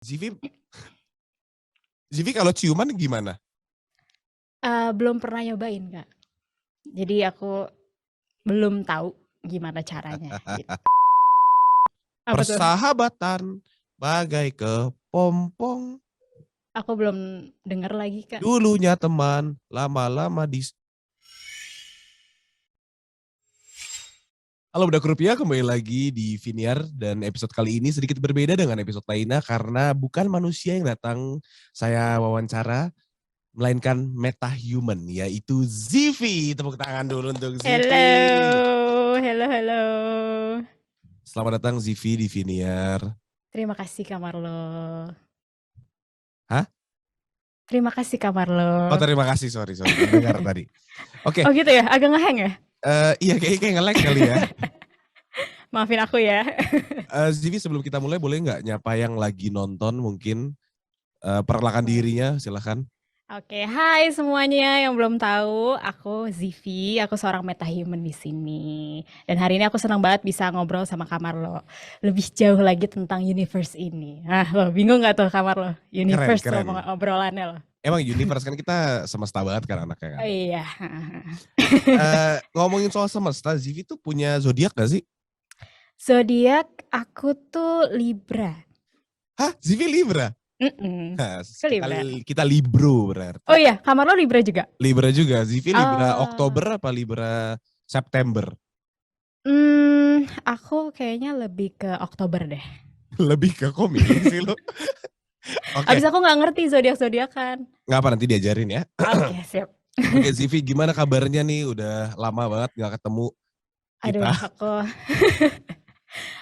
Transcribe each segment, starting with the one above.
Zivi, Zivi kalau ciuman gimana? Belum pernah nyobain, Kak. Jadi aku belum tahu gimana caranya gitu. Apa tuh? Persahabatan bagai kepompong. Aku belum denger lagi, Kak. Dulunya teman, lama-lama Halo Budak Rupiah, kembali lagi di Viniar dan episode kali ini sedikit berbeda dengan episode lainnya karena bukan manusia yang datang saya wawancara, melainkan metahuman yaitu Zivi. Tepuk tangan dulu untuk Hello, Zivi. hello, hello. Selamat datang Zivi di Viniar. Terima kasih Kak Marlo. Hah? Terima kasih Kak Marlo. Oh terima kasih, sorry, nggak dengar tadi. Oke, Oh gitu ya, agak ngeheng ya? iya kayak nge-lag kali ya. Maafin aku ya. Zivi sebelum kita mulai boleh nggak nyapa yang lagi nonton mungkin perkenalkan Boleh. dirinya silahkan. Oke, hai semuanya yang belum tahu, aku Zivi, aku seorang metahuman di sini. Dan hari ini aku senang banget bisa ngobrol sama Kak Marlo. Lebih jauh lagi tentang universe ini. Ah, lo bingung gak tuh Kak Marlo? Keren, Universe tuh keren. obrolannya lo. Emang universe kan kita semesta banget kan anaknya Oh kan. iya. Ngomongin soal semesta, Zivi tuh punya zodiak gak sih? Zodiak aku tuh Libra. Hah, Zivi Libra? Mm-mm. Nah, Aku kita Libra. kita Libro berarti. Oh iya, Kak Marlo Libra juga? Libra juga. Zivi Libra Ah, Oktober apa Libra September? aku kayaknya lebih ke Oktober deh. Lebih ke kok milih sih lo. Oke, Abis aku nggak ngerti zodiak-zodiakan. nggak apa nanti diajarin ya. Oke, siap. Oke, Zivi gimana kabarnya nih? Udah lama banget nggak ketemu kita.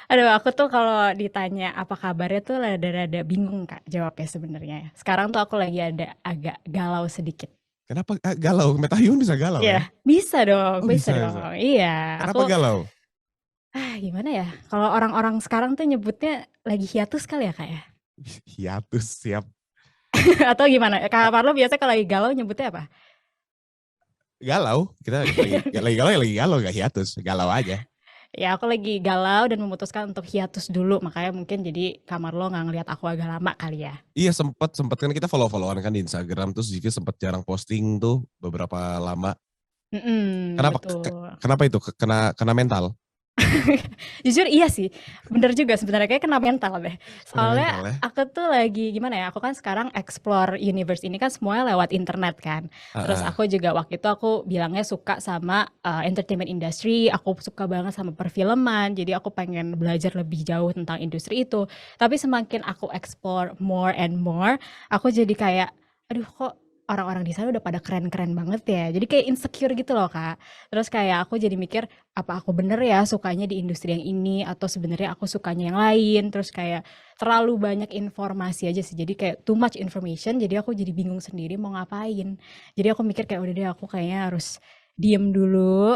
Aduh, aku tuh kalau ditanya apa kabarnya tuh rada-rada bingung Kak jawabnya sebenarnya. Sekarang tuh aku lagi ada agak galau sedikit. Kenapa galau? Metahyun bisa galau Iya, ya? bisa dong, Oh bisa bisa, bisa. dong. Iya, aku Kenapa galau? gimana ya? Kalau orang-orang sekarang tuh nyebutnya lagi hiatus kali ya Kak ya? Hiatus, siap. Atau gimana? Kak Parlo biasanya kalau lagi galau nyebutnya apa? Galau, kita lagi galau ya lagi galau, gak hiatus, galau aja. Ya aku lagi galau dan memutuskan untuk hiatus dulu, makanya mungkin jadi Kak Marlo nggak ngeliat aku agak lama kali ya. Iya sempet kan kita follow-followan kan di Instagram, terus Zivi sempet jarang posting tuh beberapa lama. Mhm, Kenapa betul. kenapa itu? Kena mental? Jujur iya sih, bener juga sebenarnya kayak kena mental deh. Kena Soalnya mental ya? aku tuh lagi gimana ya, aku kan sekarang explore universe ini kan semuanya lewat internet kan. Terus Heeh. aku juga waktu itu aku bilangnya suka sama entertainment industry, aku suka banget sama perfilman, jadi aku pengen belajar lebih jauh tentang industri itu. Tapi semakin aku explore more and more, aku jadi kayak, aduh kok orang-orang di sana udah pada keren-keren banget ya. Jadi kayak insecure gitu loh Kak. Terus kayak aku jadi mikir, apa aku bener ya sukanya di industri yang ini atau sebenarnya aku sukanya yang lain, terus kayak terlalu banyak informasi aja sih, jadi kayak too much information, jadi aku jadi bingung sendiri mau ngapain. Jadi aku mikir kayak udah deh aku kayaknya harus diem dulu,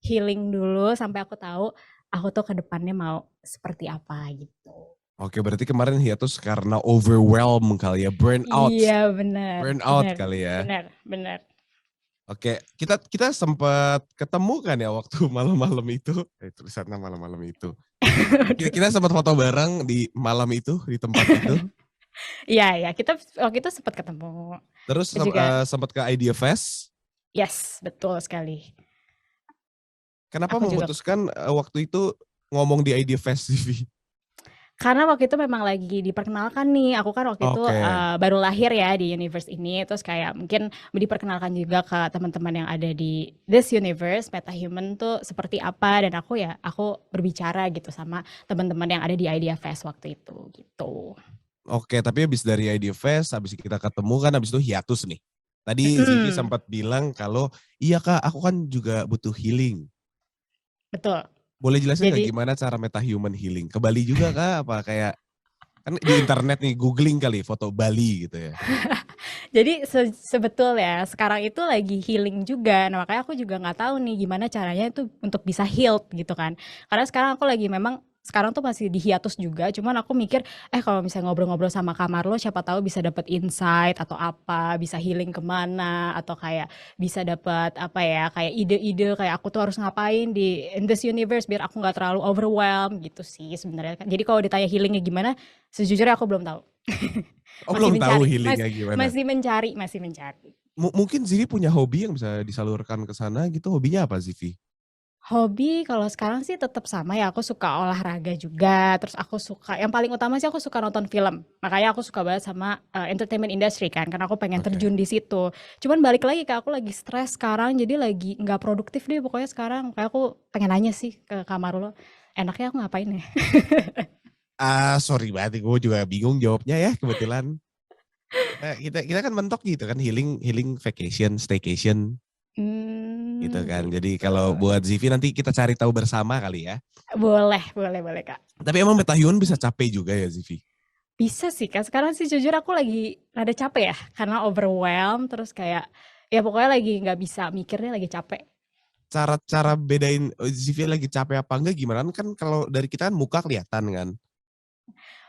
healing dulu sampai aku tahu aku tuh ke depannya mau seperti apa gitu. Oke, berarti kemarin hiatus karena overwhelm kali ya, burnout. Iya benar, Burnout benar, kali ya. benar, benar. Oke, kita sempat ketemu kan ya waktu malam-malam itu. Tulisannya malam-malam itu. Kita sempat foto bareng di malam itu, di tempat itu. Iya ya, kita waktu itu sempat ketemu. Terus Aku juga, sempat ke Idea Fest. yes, betul sekali. Kenapa Aku juga memutuskan waktu itu ngomong di Idea Fest TV? karena waktu itu memang lagi diperkenalkan nih, aku kan waktu itu, Oke, baru lahir ya di universe ini, terus kayak mungkin diperkenalkan juga ke teman-teman yang ada di this universe, metahuman tuh seperti apa, dan aku berbicara gitu sama teman-teman yang ada di Idea Fest waktu itu, gitu. oke. Tapi habis dari Idea Fest, habis kita ketemu kan, habis itu hiatus nih. Tadi Zivi Mhm, sempat bilang kalau, iya kak, aku kan juga butuh healing. betul. Boleh jelasin nggak Jadi gimana cara metahuman healing? Ke Bali juga kak? Apa kayak, kan di internet nih, googling kali, foto Bali gitu ya. Jadi sebetulnya sekarang itu lagi healing juga. Nah, makanya aku juga nggak tahu nih gimana caranya itu untuk bisa healed gitu kan. Karena sekarang aku lagi memang sekarang tuh masih di hiatus juga, cuman aku mikir, kalau misalnya ngobrol-ngobrol sama Kak Marlo siapa tahu bisa dapat insight atau apa, bisa healing kemana atau kayak bisa dapat apa ya, kayak ide-ide kayak aku tuh harus ngapain in this universe biar aku nggak terlalu overwhelmed gitu sih sebenarnya kan. Jadi kalau ditanya healingnya gimana, sejujurnya aku belum tahu. Oh Masih belum tahu mencari, healingnya gimana. masih mencari. Mungkin Zivi punya hobi yang bisa disalurkan ke sana gitu. Hobinya apa Zivi? Hobi kalau sekarang sih tetap sama ya, aku suka olahraga juga, terus aku suka yang paling utama sih aku suka nonton film. Makanya aku suka banget sama entertainment industry kan, karena aku pengen Oke. terjun di situ. Cuman balik lagi Kak, aku lagi stres sekarang, jadi lagi nggak produktif deh pokoknya sekarang. Kayak aku pengen nanya sih ke kamar lo, enaknya aku ngapain ya? Sorry banget, gue juga bingung jawabnya ya kebetulan. Kita kan mentok gitu kan healing healing vacation, staycation gitu kan. Jadi Gitu. kalau buat Zivi nanti kita cari tahu bersama kali ya. Boleh Kak. Tapi emang metahuman bisa capek juga ya Zivi. Bisa sih Kak, sekarang sih jujur aku lagi rada capek ya, karena overwhelmed, terus kayak, ya pokoknya lagi nggak bisa mikirnya lagi capek. Cara bedain Zivi lagi capek apa enggak gimana kan kalau dari kita kan muka kelihatan kan.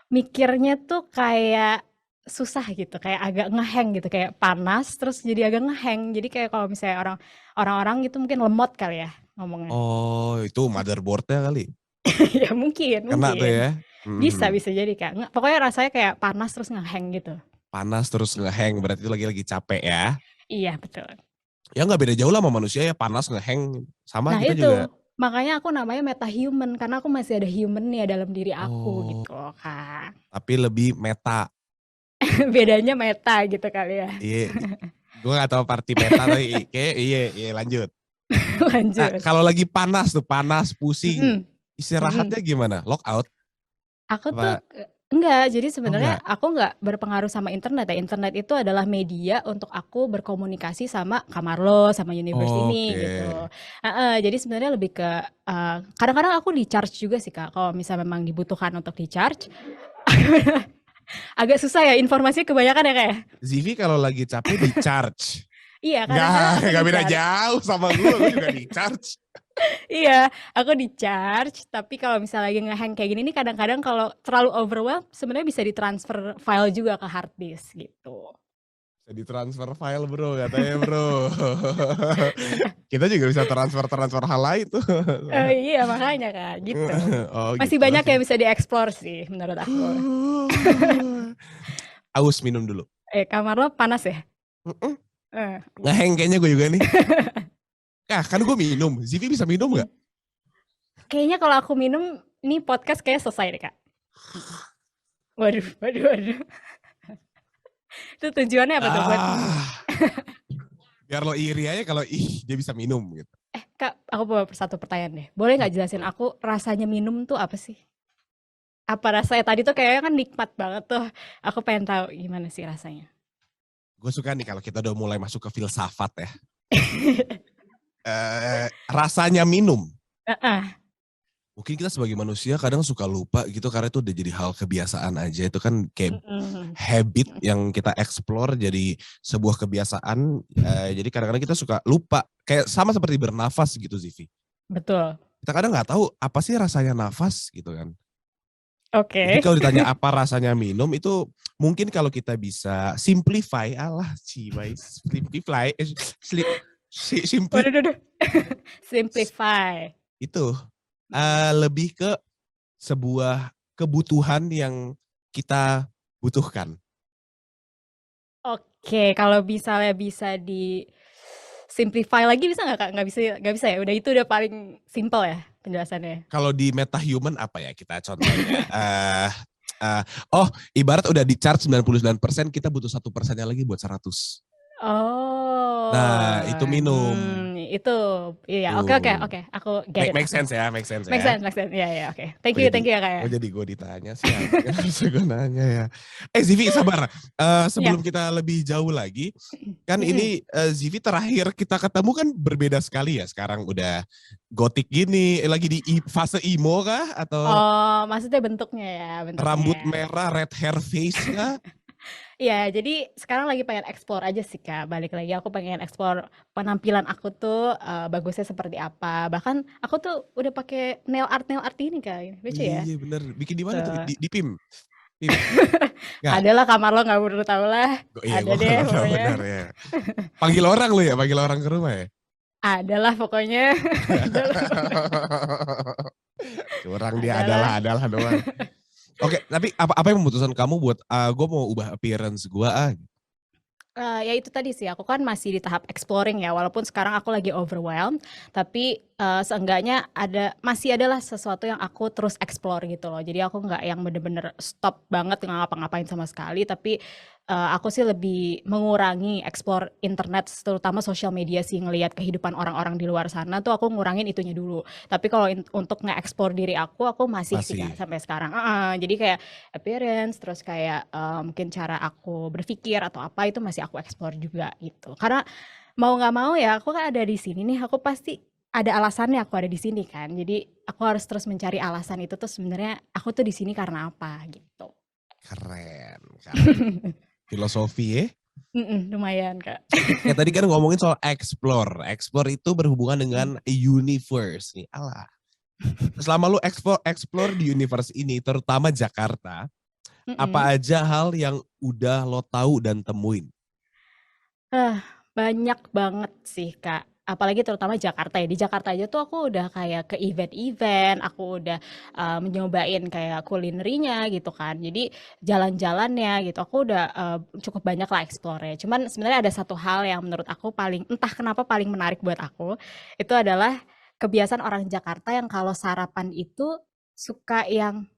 Mikirnya tuh kayak susah gitu, kayak agak nge-hang gitu, kayak panas terus jadi agak nge-hang. Jadi kayak kalau misalnya orang-orang gitu mungkin lemot kali ya ngomongnya. Oh itu motherboardnya kali. Ya mungkin Kena tuh mungkin. ya. Bisa jadi Kak. Pokoknya rasanya kayak panas terus nge-hang gitu. Panas terus ngehang berarti itu lagi capek ya. Iya betul. Ya nggak beda jauh lah sama manusia ya, panas ngehang sama Nah kita itu, juga. makanya aku namanya metahuman karena aku masih ada human-nya dalam diri aku Oh, gitu loh Kak. tapi lebih meta. Bedanya meta gitu kali ya. Iya, gue gak tahu party meta tapi kayak iya lanjut. Nah, Lanjut. kalau lagi panas tuh, panas, pusing, Mm-mm. istirahatnya Mm-mm. gimana? Lock out? Aku tuh Apa? enggak, jadi Oh sebenarnya enggak? aku enggak berpengaruh sama internet ya. Internet itu adalah media untuk aku berkomunikasi sama Kamarlo, sama universe ini Oke. gitu. Heeh, jadi sebenarnya lebih ke kadang-kadang aku di-charge juga sih Kak, kalau misalnya memang dibutuhkan untuk di-charge. Agak susah ya, informasinya kebanyakan ya Kak ya? Zivi kalau lagi capek di charge. Iya, kadang-kadang Enggak, aku enggak beda di-charge. jauh sama gue juga di charge. Iya, aku di-charge, tapi kalau misalnya lagi nge-hang kayak gini nih kadang-kadang kalau terlalu overwhelmed sebenarnya bisa ditransfer file juga ke hard disk gitu. Bisa ditransfer file bro, katanya bro. Kita juga bisa transfer hal lain tuh. Iya makanya Kak, gitu. Oh Masih gitu, banyak oke. yang bisa dieksplor sih menurut aku. Aus minum dulu. Kamar lo panas ya? Mm-mm. Eh. Ngeheng kayaknya gue juga nih. Ya kan gue minum. Zivi bisa minum gak? Kayaknya kalau aku minum, ini podcast kayak selesai deh Kak. Waduh. Itu tujuannya apa tuh buat? Biar lo iri aja kalau dia bisa minum gitu. Kak, aku bawa satu pertanyaan deh. Boleh nggak jelasin aku rasanya minum tuh apa sih? Apa rasanya tadi tuh kayaknya kan nikmat banget tuh. Aku pengen tahu gimana sih rasanya. Gue suka nih kalau kita udah mulai masuk ke filsafat ya. Rasanya minum. Mungkin kita sebagai manusia kadang suka lupa gitu karena itu udah jadi hal kebiasaan aja. Itu kan kayak habit yang kita explore jadi sebuah kebiasaan. Jadi kadang-kadang kita suka lupa. Kayak sama seperti bernafas gitu Zivi. Betul. Kita kadang nggak tahu apa sih rasanya nafas gitu kan. Oke. Jadi kalau ditanya apa rasanya minum itu mungkin kalau kita bisa simplify, Simplify. Itu lebih ke sebuah kebutuhan yang kita butuhkan. Oke, kalau misalnya bisa di simplify lagi bisa nggak Kak? Nggak bisa ya? Udah itu udah paling simple ya penjelasannya. Kalau di metahuman apa ya kita contohnya? Ibarat udah di charge 99%, kita butuh 1%-nya lagi buat 100. Nah, itu minum. Itu iya, oke, aku get it. Make sense ya. Make sense. Iya, oke. Thank you ya Kak ya. Oh jadi gue ditanya sih, harus gue nanya ya. Zivi sabar, sebelum kita lebih jauh lagi, kan ini Zivi terakhir kita ketemu kan berbeda sekali ya, sekarang udah gotik gini, lagi di fase emo kah? Atau Oh, maksudnya bentuknya ya? rambut merah, red hair face kah? Ya, jadi sekarang lagi pengen explore aja sih Kak, balik lagi aku pengen explore penampilan aku tuh bagusnya seperti apa. Bahkan aku tuh udah pakai nail art ini Kak, lucu Iya, ya. iya bener. Bikin di mana tuh? Tuh. Di PIM? PIM? Nggak? Ada lah kamar lo nggak perlu tahu lah. Iya, Ada gue deh nggak tahu pokoknya. benar ya. Panggil orang lu ya? Panggil orang ke rumah ya? Ada lah pokoknya. Ada lah. Curang dia, Ada lah. adalah doang. Oke, tapi apa yang memutuskan kamu buat gue mau ubah appearance gue Ya itu tadi sih, aku kan masih di tahap exploring ya, walaupun sekarang aku lagi overwhelmed, tapi seenggaknya masih adalah sesuatu yang aku terus explore gitu loh. Jadi aku nggak yang bener-bener stop banget nggak ngapa-ngapain sama sekali, tapi aku sih lebih mengurangi explore internet, terutama sosial media sih, ngelihat kehidupan orang-orang di luar sana tuh aku ngurangin itunya dulu. Tapi kalau untuk nge-explore diri aku masih sih Kak, masih. sampai sekarang. Jadi kayak appearance, terus kayak mungkin cara aku berpikir atau apa itu masih aku explore juga gitu. Karena mau nggak mau ya aku kan ada di sini nih, aku pasti ada alasannya aku ada di sini kan. Jadi aku harus terus mencari alasan itu tuh sebenarnya aku tuh di sini karena apa gitu. Keren, keren. Filosofi ya. Lumayan Kak. Ya tadi kan ngomongin soal explore. Explore itu berhubungan dengan universe nih. Alah. Selama lu explore di universe ini, terutama Jakarta, apa Mm-mm. aja hal yang udah lo tahu dan temuin? Banyak banget sih Kak, apalagi terutama Jakarta ya. Di Jakarta aja tuh aku udah kayak ke event-event, aku udah nyobain kayak kulinerinya gitu kan. Jadi jalan-jalannya gitu, aku udah cukup banyak lah explore-nya. Cuman sebenarnya ada satu hal yang menurut aku entah kenapa paling menarik buat aku, itu adalah kebiasaan orang Jakarta yang kalau sarapan itu suka yang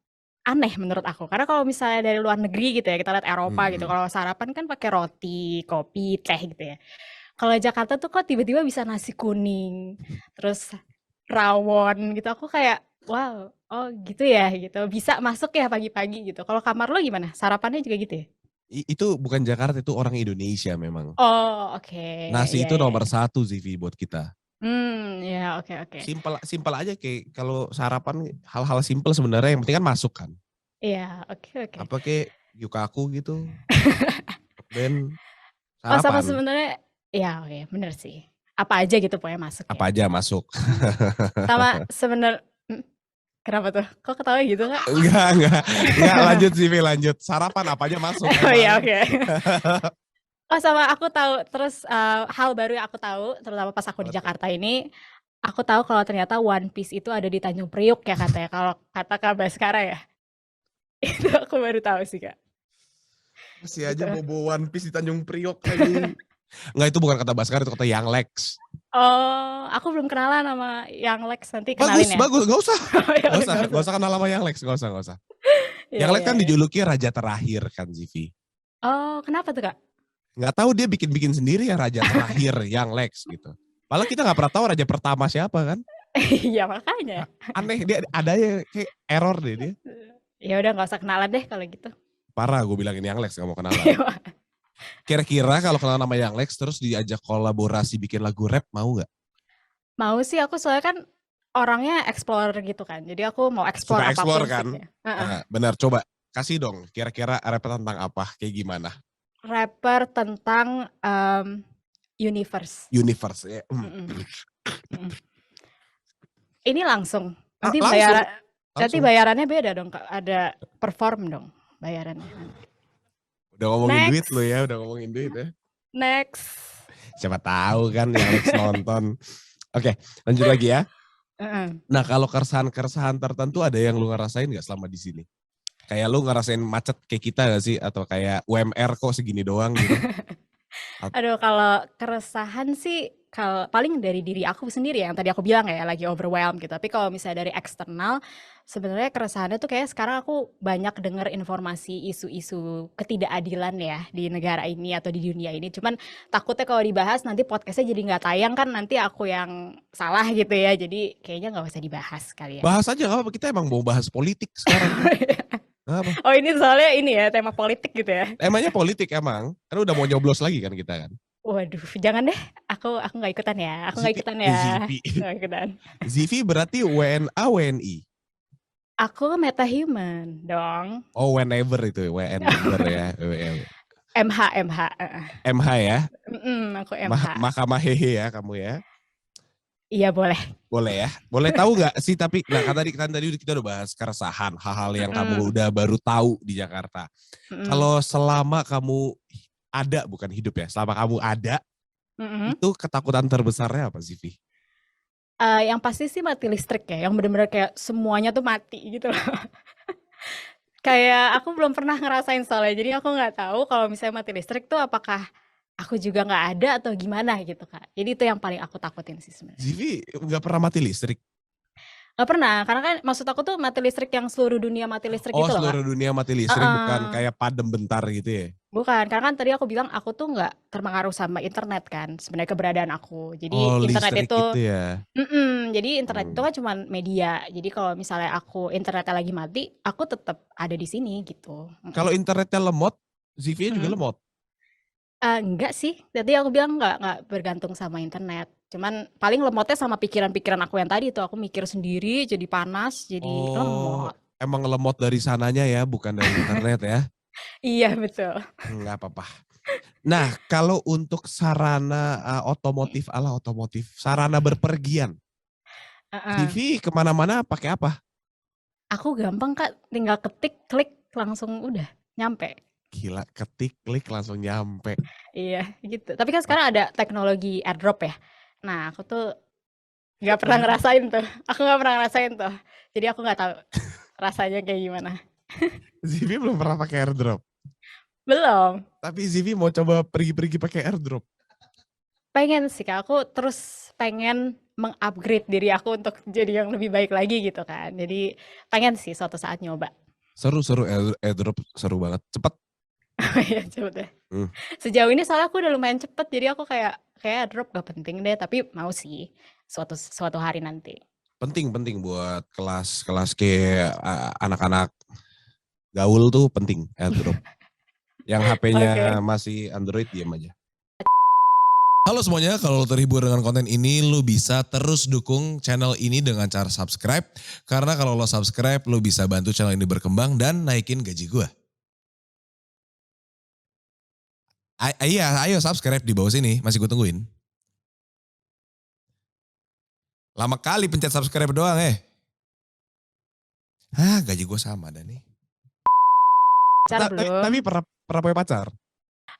aneh menurut aku. Karena kalau misalnya dari luar negeri gitu ya, kita lihat Eropa gitu, Mm-mm. kalau sarapan kan pakai roti, kopi, teh gitu ya. Kalau Jakarta tuh kok tiba-tiba bisa nasi kuning, terus rawon gitu. Aku kayak, wow, oh gitu ya gitu. Bisa masuk ya pagi-pagi gitu. Kalau kamar lo gimana? Sarapannya juga gitu ya? Itu bukan Jakarta, itu orang Indonesia memang. Oh, oke. Nasi Iya, itu iya. nomor satu Zivi buat kita. Ya oke, oke. Simpel simpel aja kayak kalau sarapan hal-hal simpel sebenarnya yang penting kan masuk kan. Iya, oke, oke. Apa kayak yukaku gitu, dan Oh, sama sarapan sebenarnya, ya oke, bener sih. Apa aja gitu pokoknya masuk apa ya. aja masuk. Sama kenapa tuh? Kok ketawa gitu, Kak? Enggak lanjut Zivi lanjut. Sarapan apa aja masuk Oh iya, emang. oke. Oh sama aku tahu, terus hal baru yang aku tahu, terutama pas aku di Apa tuh? Jakarta ini, aku tahu kalau ternyata One Piece itu ada di Tanjung Priuk ya katanya, kalau kata Kak Baskara ya. Itu aku baru tahu sih, Kak. Masih Gitu. aja bobo One Piece di Tanjung Priok lagi. Enggak, itu bukan kata Baskar, itu kata Yang Lex. Oh, aku belum kenalan sama yang Lex, nanti kenalin Bagus, ya. bagus, gak usah. Oh ya udah nggak Gak usah. usah kenal sama Yang Lex, gak usah, gak usah. Iya, Yang Lex iya, kan iya. dijuluki raja terakhir kan, Zivi. Oh, kenapa tuh, Kak? Nggak tahu dia bikin-bikin sendiri ya raja terakhir Yang Lex gitu. Padahal kita nggak pernah tahu raja pertama siapa kan. Iya makanya. Aneh, dia ada ya kayak error deh dia. Ya udah nggak usah kenalan deh kalau gitu. Parah gue bilangin Yang Lex gak mau kenalan. Kira-kira kalau kenal nama Yang Lex terus diajak kolaborasi bikin lagu rap mau nggak? Mau sih, aku soalnya kan orangnya explore gitu kan. Jadi aku mau explore Suka apapun explore sih. kan? Heeh. Benar, coba kasih dong kira-kira rap tentang apa, kayak gimana? Rapper tentang universe. Universe ya. Mm-mm. Mm-mm. Ini langsung. Langsung, Nanti langsung. bayarannya beda dong, Kak. Ada perform dong bayarannya. Udah ngomongin duit Next. lo ya, udah ngomongin duit ya. Next. Siapa tahu kan Yang Lex nonton. Oke, lanjut lagi ya. Nah kalau keresahan-keresahan tertentu ada yang lu ngerasain gak selama di sini? Kayak lu ngerasain macet kayak kita gak sih? Atau kayak UMR kok segini doang gitu? Aduh, kalau keresahan sih paling dari diri aku sendiri yang tadi aku bilang ya lagi overwhelmed gitu. Tapi kalau misalnya dari eksternal, sebenarnya keresahannya tuh kayak sekarang aku banyak dengar informasi isu-isu ketidakadilan ya di negara ini atau di dunia ini. Cuman takutnya kalau dibahas nanti podcastnya jadi nggak tayang kan nanti aku yang salah gitu ya. Jadi kayaknya nggak usah dibahas kali ya. Bahas aja gak apa-apa, kita emang mau bahas politik sekarang. Apa? Oh ini soalnya ini ya tema politik gitu ya. Emangnya politik emang? Kan udah mau nyoblos lagi kan kita kan? Waduh, jangan deh. Aku nggak ikutan ya. Aku nggak Zivi, ikutan ya. Zivi. Nggak ikutan. Zivi berarti WNA, WNI? Aku metahuman dong. Oh, whenever itu, whenever ya. MH, MH. MH ya? Aku MH. Mahkamah hehe ya kamu ya? Iya boleh. Boleh ya? Boleh tahu nggak sih tapi, nah kan tadi kita udah bahas keresahan, hal-hal yang kamu udah baru tahu di Jakarta. Kalau selama kamu ada, bukan hidup ya, selama kamu ada, itu ketakutan terbesarnya apa sih, Vi? Yang pasti sih mati listrik ya, yang bener-bener kayak semuanya tuh mati gitu loh. Kayak aku belum pernah ngerasain soalnya, jadi aku nggak tahu kalau misalnya mati listrik tuh apakah aku juga nggak ada atau gimana gitu Kak. Jadi itu yang paling aku takutin sih sebenarnya. Zivi nggak pernah mati listrik? Nggak pernah, karena kan maksud aku tuh mati listrik yang seluruh dunia mati listrik Oh, gitu loh Kak. seluruh dunia mati listrik, bukan kayak padam bentar gitu ya? Bukan, karena kan tadi aku bilang aku tuh nggak terpengaruh sama internet kan, sebenarnya keberadaan aku. Jadi Oh, internet listrik itu, gitu ya? jadi internet itu kan cuma media. Jadi kalau misalnya aku internetnya lagi mati, aku tetap ada di sini gitu. Kalau internetnya lemot, Zivi juga lemot? Enggak sih, tadi aku bilang nggak bergantung sama internet. Cuman paling lemotnya sama pikiran-pikiran aku yang tadi tuh, aku mikir sendiri, jadi panas, jadi Oh, lemot. emang lemot dari sananya ya, bukan dari internet ya? Iya betul. Nggak apa-apa. Nah, kalau untuk sarana otomotif ala otomotif, sarana berpergian, Heeh. Zivi kemana-mana pakai apa? Aku gampang Kak, tinggal ketik, klik, langsung udah nyampe. Gila, ketik, klik, langsung nyampe. Iya gitu. Tapi kan sekarang ada teknologi AirDrop ya. Nah aku tuh nggak pernah ngerasain tuh. Aku nggak pernah ngerasain tuh. Jadi aku nggak tahu rasanya kayak gimana. Zivi belum pernah pakai airdrop. Belum. Tapi Zivi mau coba pergi-pergi pakai airdrop. Pengen sih Kak, aku terus pengen meng-upgrade diri aku untuk jadi yang lebih baik lagi gitu kan. Jadi pengen sih suatu saat nyoba. Seru-seru, airdrop seru banget. Cepet. Oh iya coba deh. Sejauh ini soalnya aku udah lumayan cepet, jadi aku kayak AirDrop gak penting deh, tapi mau sih suatu hari nanti. Penting buat kelas kayak anak-anak gaul tuh penting airdrop. Yang HP-nya masih Android, diam aja. Halo semuanya, kalau lo terhibur dengan konten ini, lo bisa terus dukung channel ini dengan cara subscribe. Karena kalau lo subscribe, lo bisa bantu channel ini berkembang dan naikin gaji gue. Iya, ayo subscribe di bawah sini, masih gue tungguin. Lama kali pencet subscribe doang gaji gue sama dah nih. Tapi pernah punya pacar?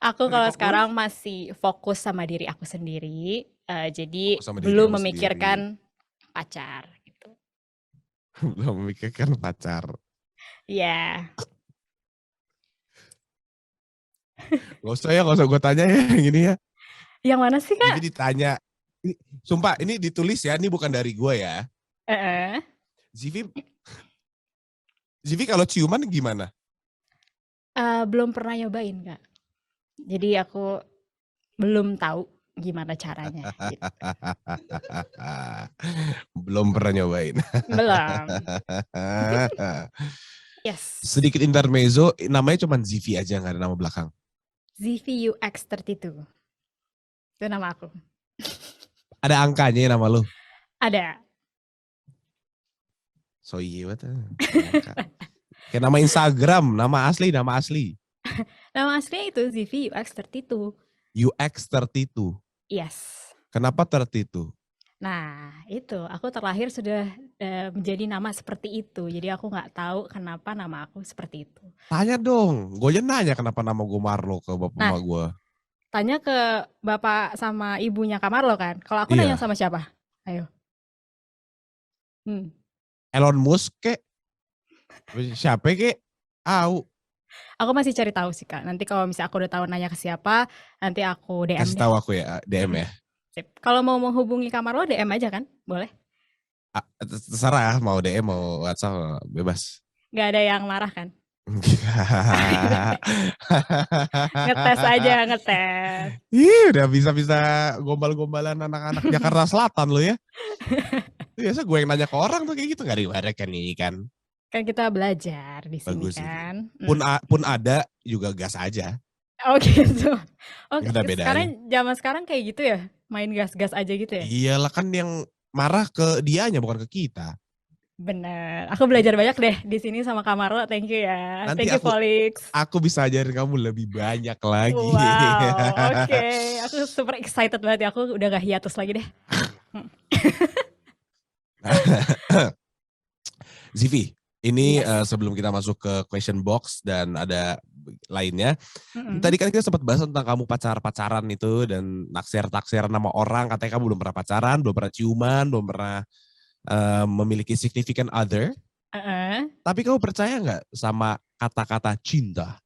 Aku kalau sekarang masih fokus sama diri aku sendiri, jadi belum memikirkan pacar gitu. Belum memikirkan pacar. Iya. Gak usah gue tanya ya gini ya. Yang mana sih Kak? Jadi ditanya, sumpah ini ditulis ya, ini bukan dari gue ya. Zivi kalau ciuman gimana? Belum pernah nyobain Kak. Jadi aku belum tahu gimana caranya. Gitu. Belum pernah nyobain. Belum. Yes. Sedikit intermezzo, namanya cuma Zivi aja, nggak ada nama belakang. Zivi UX32. Itu nama aku. Ada angkanya ya nama lu? Ada. So iya betul. Kayak nama Instagram, nama asli. Nama aslinya itu Zivi UX32. UX32? Yes. Kenapa 32? Nah itu, aku terlahir sudah menjadi nama seperti itu. Jadi aku nggak tahu kenapa nama aku seperti itu. Tanya dong, gue aja nanya kenapa nama gue Marlo ke bapak emak gue. Tanya ke bapak sama ibunya Kak Marlo kan. Kalau aku nanya sama siapa? Ayo. Elon Musk kek? Siapa kek? Aku masih cari tahu sih Kak. Nanti kalau misalnya aku udah tahu nanya ke siapa, nanti aku DM. Kasih tahu aku ya, DM ya. Sip. Kalau mau menghubungi Kak Marlo, DM aja kan? Boleh? Terserah, mau DM, mau WhatsApp, bebas. Gak ada yang marah kan? Ngetes aja, ngetes. Udah bisa-bisa gombal-gombalan anak-anak Jakarta Selatan lo ya. Biasa gue yang nanya ke orang tuh kayak gitu, gak ada kan ini kan. Kan kita belajar di sini. Bagus kan. Pun ada juga gas aja. Oh gitu. Oh, zaman sekarang kayak gitu ya? Main gas-gas aja gitu ya? Iyalah kan yang marah ke dianya bukan ke kita. Bener. Aku belajar banyak deh di sini sama Kak Marlo. Thank you ya. Nanti Thank you Felix. aku bisa ajarin kamu lebih banyak lagi. Wow, oke. Aku super excited banget ya. Aku udah gak hiatus lagi deh. Zivi, ini Yes. sebelum kita masuk ke question box dan ada lainnya, Mm-mm. tadi kan kita sempat bahas tentang kamu pacaran itu dan naksir-naksir nama orang, katanya kamu belum pernah pacaran, belum pernah ciuman, belum pernah memiliki significant other. Tapi kamu percaya nggak sama kata-kata cinta?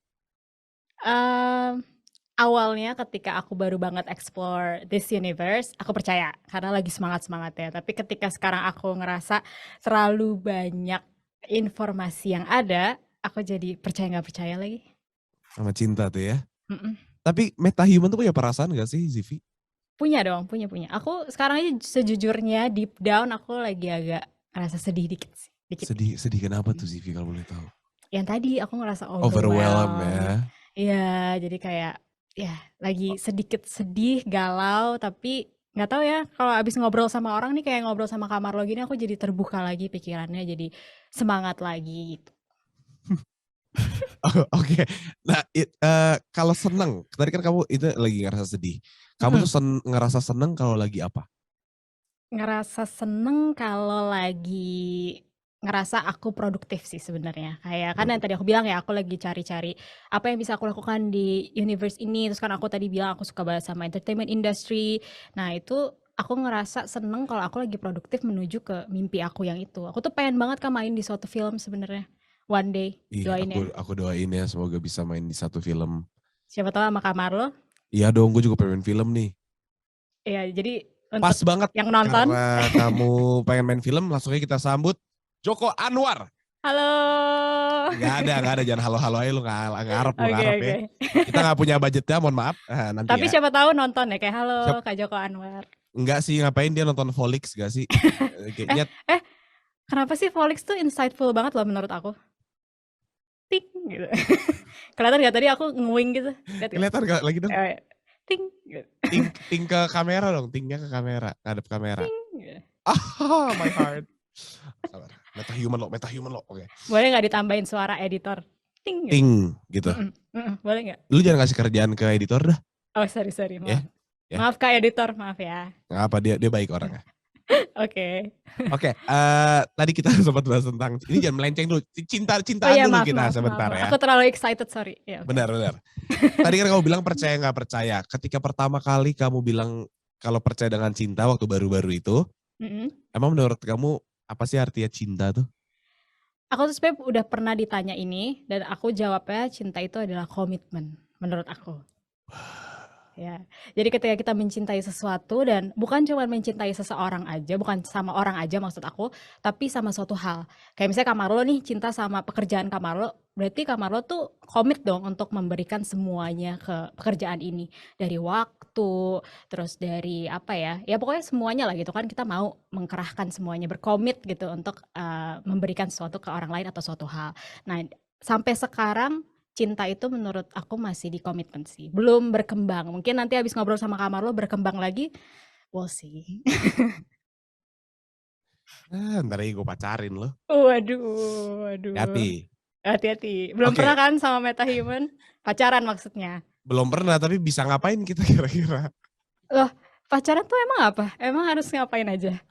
Awalnya ketika aku baru banget explore this universe, aku percaya karena lagi semangat-semangatnya. Tapi ketika sekarang aku ngerasa terlalu banyak informasi yang ada, aku jadi percaya nggak percaya lagi. Sama cinta tuh ya. Mm-mm. Tapi metahuman tuh punya perasaan gak sih, Zivi? Punya dong, punya. Aku sekarang aja sejujurnya deep down aku lagi agak ngerasa sedih dikit sih. Sedih kenapa tuh, Zivi, kalau boleh tahu? Yang tadi aku ngerasa Overwhelmed overwhelmed. ya. Iya, jadi kayak ya lagi sedikit sedih, galau, tapi nggak tahu ya kalau abis ngobrol sama orang nih kayak ngobrol sama Kak Marlo gini aku jadi terbuka lagi pikirannya, jadi semangat lagi gitu. Oke. Nah, kalau seneng, tadi kan kamu itu lagi ngerasa sedih. Kamu tuh ngerasa seneng kalau lagi apa? Ngerasa seneng kalau lagi ngerasa aku produktif sih sebenarnya. Kayak kan yang tadi aku bilang ya, aku lagi cari-cari apa yang bisa aku lakukan di universe ini. Terus kan aku tadi bilang aku suka banget sama entertainment industry. Nah itu aku ngerasa seneng kalau aku lagi produktif menuju ke mimpi aku yang itu. Aku tuh pengen banget kan main di suatu film sebenarnya. One day, Ih, doain ya. aku doain ya semoga bisa main di satu film. Siapa tahu sama Kak Marlo. Iya dong, gue juga pengen main film nih. Ya jadi Pas untuk banget yang nonton. karena kamu pengen main film, langsung aja kita sambut Joko Anwar. Halo. Gak ada, jangan halo-halo aja lu ngarep ya. Oke. Kita gak punya budgetnya, mohon maaf. Nanti Tapi ya. siapa tahu nonton ya kayak halo Siap. Kak Joko Anwar. Enggak sih, ngapain dia nonton Volix gak sih? Kayaknya Kenapa sih Volix tuh insightful banget loh menurut aku. Ting gitu. Kelihatan gak tadi aku nguing gitu? kelihatan gak lagi dong? Ting gitu. Ting ke kamera dong, tingnya ke kamera, ngadep kamera. Ting gitu. Ah, my heart. Sabar. Metahuman lo. Oke. Boleh gak ditambahin suara editor? Ting gitu. Ting gitu. Boleh gak? Lu jangan ngasih kerjaan ke editor dah. Oh sorry, maaf. Ya. Maaf Kak editor, maaf ya. Nggak apa, dia baik orangnya. Oke. Tadi kita sempat bahas tentang, ini jangan melenceng dulu, cintaan iya, dulu maaf, kita maaf. sebentar ya. Aku terlalu excited, sorry. Ya, okay. Benar. Tadi kan kamu bilang percaya nggak percaya. Ketika pertama kali kamu bilang kalau percaya dengan cinta waktu baru-baru itu, emang menurut kamu apa sih artinya cinta tuh? Aku tuh sebenarnya udah pernah ditanya ini dan aku jawabnya cinta itu adalah komitmen menurut aku. Ya, jadi ketika kita mencintai sesuatu dan bukan cuma mencintai seseorang aja, bukan sama orang aja maksud aku, tapi sama suatu hal. Kayak misalnya Kak Marlo nih cinta sama pekerjaan Kak Marlo, berarti Kak Marlo tuh komit dong untuk memberikan semuanya ke pekerjaan ini. Dari waktu, terus dari apa ya, ya pokoknya semuanya lah gitu kan, kita mau mengkerahkan semuanya, berkomit gitu untuk memberikan sesuatu ke orang lain atau suatu hal. Nah, sampai sekarang cinta itu menurut aku masih di komitmen sih, belum berkembang. Mungkin nanti habis ngobrol sama Kak Marlo berkembang lagi, we'll see. Ntar lagi gue pacarin loh. Waduh. Hati-hati. Belum pernah kan sama metahuman? Pacaran maksudnya? Belum pernah, tapi bisa ngapain kita kira-kira? Loh, pacaran tuh emang apa? Emang harus ngapain aja?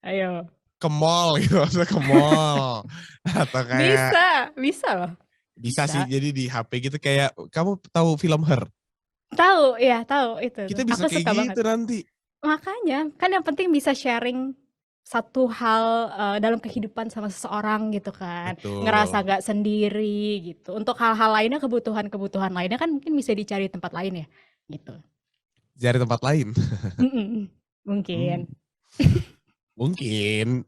Ayo. Ke mall gitu, maksudnya ke mall. Atau kayak... Bisa loh. Bisa sih, jadi di HP gitu kayak, kamu tahu film Her? Tahu, ya tahu itu. Kita bisa aku kayak suka gitu banget. nanti. Makanya, kan yang penting bisa sharing satu hal dalam kehidupan sama seseorang gitu kan. Betul. Ngerasa gak sendiri gitu. Untuk hal-hal lainnya, kebutuhan lainnya kan mungkin bisa dicari tempat lain ya gitu. Cari tempat lain? Mungkin. Mungkin.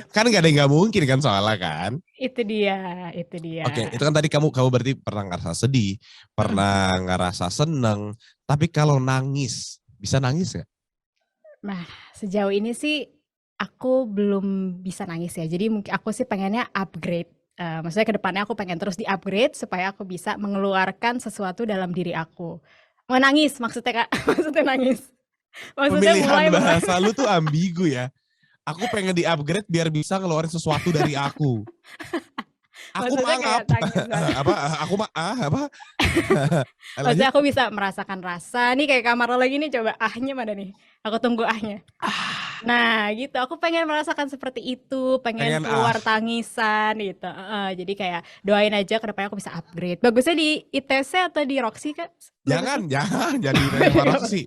Kan gak ada yang gak mungkin kan soalnya kan. Itu dia. Oke, itu kan tadi kamu berarti pernah ngerasa sedih, pernah ngerasa seneng, tapi kalau nangis, bisa nangis gak? Nah, sejauh ini sih aku belum bisa nangis ya, jadi mungkin aku sih pengennya upgrade. Maksudnya ke depannya aku pengen terus di-upgrade supaya aku bisa mengeluarkan sesuatu dalam diri aku. Menangis maksudnya Kak, maksudnya nangis. Maksudnya Pemilihan mulai bahasa lu tuh ambigu ya. Aku pengen di-upgrade biar bisa ngeluarin sesuatu dari aku. Aku Maksudnya kayak mangap. tangisan. Aku apa? Lanjut. Maksudnya aku bisa merasakan rasa. Nih kayak kamar lo lagi nih, coba ahnya mana nih? Aku tunggu ahnya. Ah, Nah gitu, aku pengen merasakan seperti itu, pengen pengen ah. keluar tangisan gitu. Jadi kayak doain aja ke depannya aku bisa upgrade. Bagusnya di ITC atau di Roxy Kak? Jangan, Bagusnya. jadi ITS sama Roxy.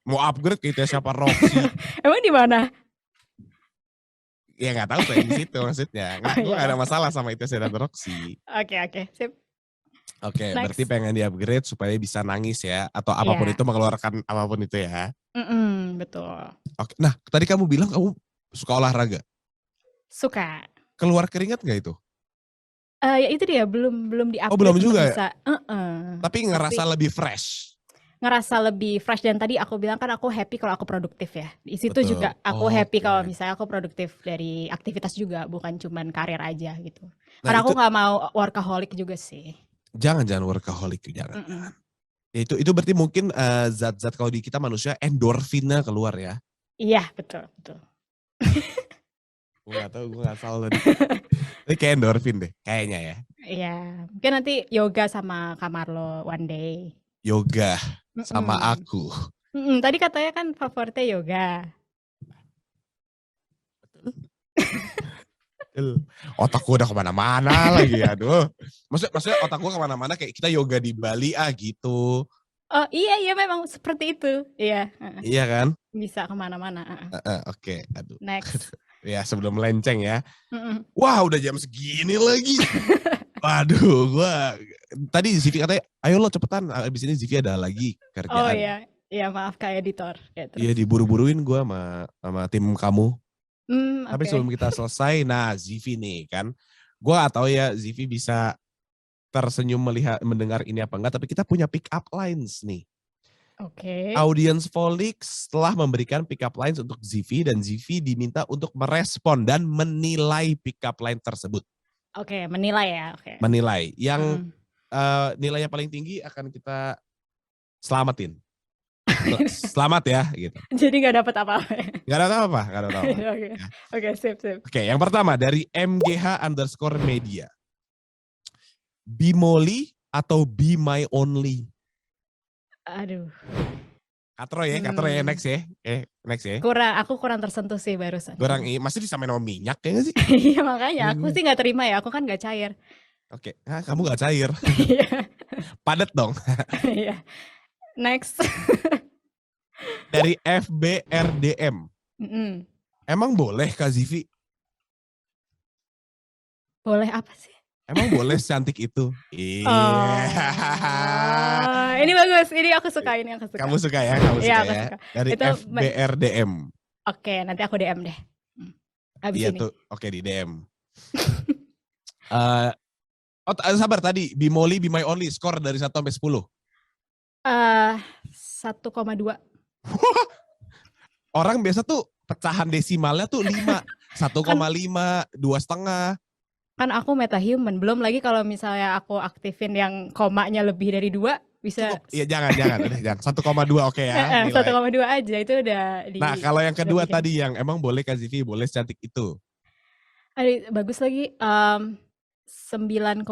Mau upgrade ke ITS siapa Roxy? Emang di mana? Ya nggak tahu pengen di situ maksudnya. Oh Gue gak iya. ada masalah sama ITS dan Roxy. Oke, sip. Oke, berarti Next. pengen di-upgrade supaya bisa nangis ya. Atau apapun Iya. itu, mengeluarkan apapun itu ya. Betul. Oke, nah tadi kamu bilang kamu suka olahraga. Suka. Keluar keringat nggak itu? Ya itu dia, belum Oh belum di-upgrade untuk juga ya? bisa Tapi tapi ngerasa lebih fresh. ngerasa lebih fresh dan tadi aku bilang kan aku happy kalau aku produktif ya. Di situ Betul. juga aku happy kalau Oke. misalnya aku produktif dari aktivitas juga, bukan cuman karir aja gitu. Nah Karena itu aku nggak mau workaholic juga sih. jangan workaholic, jangan. Mm-mm. Ya, itu berarti mungkin zat-zat kalau di kita manusia endorfinnya keluar ya. Iya, betul. Gue gak tau, gue gak salah tadi. Ini kayak endorfin deh, kayaknya ya. Iya, mungkin nanti yoga sama Kak Marlo one day. Yoga sama Mm-mm. aku. Tadi katanya kan favoritnya yoga. Otakku udah kemana-mana lagi, aduh. Maksudnya otakku kemana-mana kayak kita yoga di Bali gitu. Oh iya memang seperti itu. Iya, Iya kan? bisa kemana-mana. Oke, aduh. Next. Ya sebelum melenceng ya. Mm-mm. Wah udah jam segini lagi. Waduh, tadi Zivi katanya, ayo lo cepetan, abis ini Zivi ada lagi Oh kerjaan. iya maaf Kak editor. Ya, Iya terus. diburu-buruin gue sama tim kamu. Tapi Oke. sebelum kita selesai, nah Zivi nih kan, gue gak tahu ya Zivi bisa tersenyum mendengar ini apa enggak, tapi kita punya pick up lines nih. Oke. Audience Volix telah memberikan pick up lines untuk Zivi dan Zivi diminta untuk merespon dan menilai pick up line tersebut. Oke, menilai ya. Oke. Menilai. Yang nilainya paling tinggi akan kita selamatin. Selamat ya gitu. Jadi nggak dapat apa-apa. Gak ada apa-apa. Oke, sip. Oke, yang pertama dari MGH_media. Bimoli atau Be My Only? Aduh. Katro ya, next ya. Next ya. Aku kurang tersentuh sih barusan. Masih disamain sama minyak ya gak sih? Iya makanya, aku sih nggak terima ya, aku kan nggak cair. Oke, kamu gak cair. Padat dong. Iya. Next. Dari FBRDM. Emang boleh Kak Zivi? Boleh apa sih? Emang boleh secantik itu? Iya. Ini bagus, ini aku suka. Kamu suka ya? Iya, aku suka. Dari Itu FBRDM. Oke, nanti aku DM deh. Abis iya ini. Tuh, oke di DM. Sabar tadi, Bimoli, Be My Only, skor dari 1 sampai 10. 1,2. Orang biasa tuh pecahan desimalnya tuh 5. 1,5, 2,5. Kan aku metahuman, belum lagi kalau misalnya aku aktifin yang komanya lebih dari 2, bisa. Iya jangan. 1,2 oke ya. 1,2 aja, itu udah di. Nah kalau yang kedua tadi yang emang boleh Kak Zivi, boleh secantik itu. Aduh, bagus lagi, 9,15.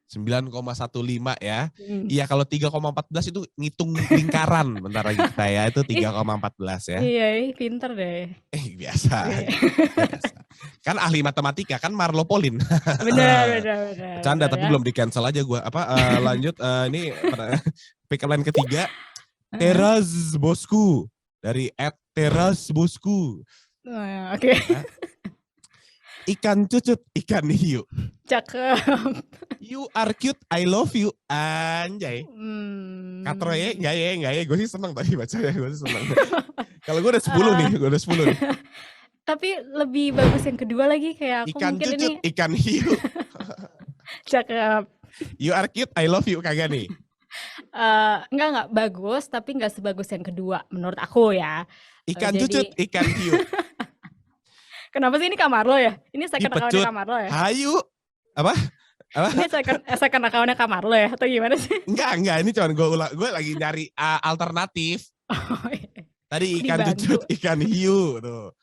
9,15 ya. Iya kalau 3,14 itu ngitung lingkaran bentar lagi kita ya, itu 3,14 ya. Iya, pinter deh. Biasa. Kan ahli matematika, kan Marlo Polin. Benar. Canda, tapi belum di cancel aja gue. Lanjut, ini pick up line ketiga. Teras Bosku. Dari @teras_bosku. Oke. Ikan cucut, ikan hiu. Cakep. You are cute, I love you. Anjay. Katro ya, enggak ya. Gue sih seneng tadi bacanya, gue sih seneng. Kalau gue udah 10 nih, Tapi lebih bagus yang kedua lagi, kayak aku ikan mungkin cucut, ini. ikan hiu. Cakep. You are cute, I love you, kagak nih? Enggak bagus, tapi enggak sebagus yang kedua menurut aku ya. Ikan cucut, ikan hiu. Kenapa sih ini Kak Marlo ya? Ini second account-nya Kak Marlo ya? Hayu. Apa? Ini second account-nya Kak Marlo ya? Atau gimana sih? Enggak. Ini cuman gue lagi nyari alternatif. Oh, iya. Tadi ikan cucut, ikan hiu. Tuh.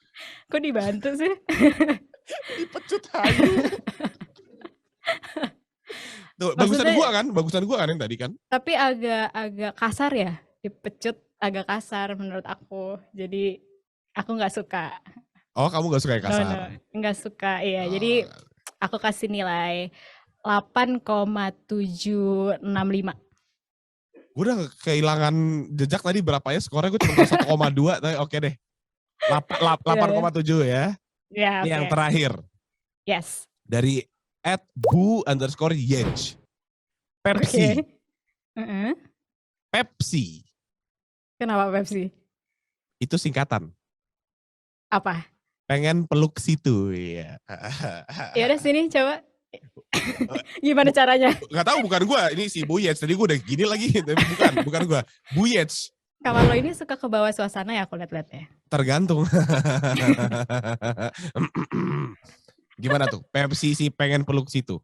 Kok dibantu sih? Dipecut hayu. Tuh, Maksudnya bagusan gua kan yang tadi kan. tapi agak kasar ya, dipecut agak kasar menurut aku. Jadi aku nggak suka. Oh, kamu gak suka yang No, kasar. no, nggak suka. Iya, Oh, jadi aku kasih nilai 8,765. gue udah kehilangan jejak tadi berapa ya skornya, gue cuma tahu 1,2 tapi oke deh. Iya, ya. 8,7 ya. Ya, Ini yang oke. terakhir Yes. dari @bu_yej. Oke. Pepsi. Heeh. Pepsi Kenapa Pepsi? itu singkatan. Apa? Pengen peluk situ. Iya. Ya udah sini coba. Gimana caranya? Gak tahu, bukan gue. Ini si Bu Yej. Tadi gue udah gini lagi. Tapi bukan gue. Bu Yej. Kamar lo ini suka ke bawah suasana ya aku lihat-lihat ya. Tergantung. Gimana tuh? Pepsi si pengen peluk situ.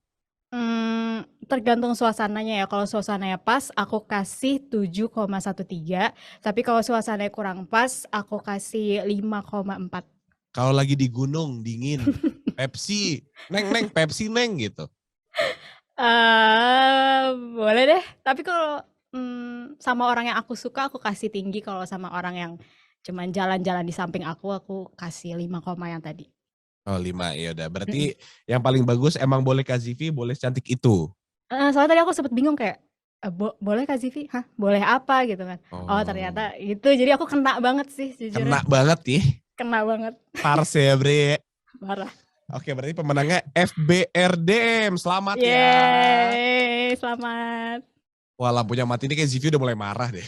Tergantung suasananya ya. Kalau suasananya pas, aku kasih 7,13. Tapi kalau suasananya kurang pas, aku kasih 5,4. Kalau lagi di gunung dingin, Pepsi, neng Pepsi neng gitu. Boleh deh. Tapi kalau sama orang yang aku suka, aku kasih tinggi. Kalau sama orang yang cuman jalan-jalan di samping aku kasih 5, yang tadi. Oh 5, ya udah. Berarti yang paling bagus emang boleh Kak Zivi, boleh cantik itu. Soalnya tadi aku sempet bingung kayak, boleh Kak Zivi? Hah? Boleh apa? Gitu kan. Oh ternyata itu. Jadi aku kena banget sih Kena jujurnya. banget nih. Kena banget. Pars ya Bre. Parah. Oke, berarti pemenangnya FBRDM. Selamat ya. Yeay, selamat. Wah, lampunya mati nih, kayak Zivi udah mulai marah deh.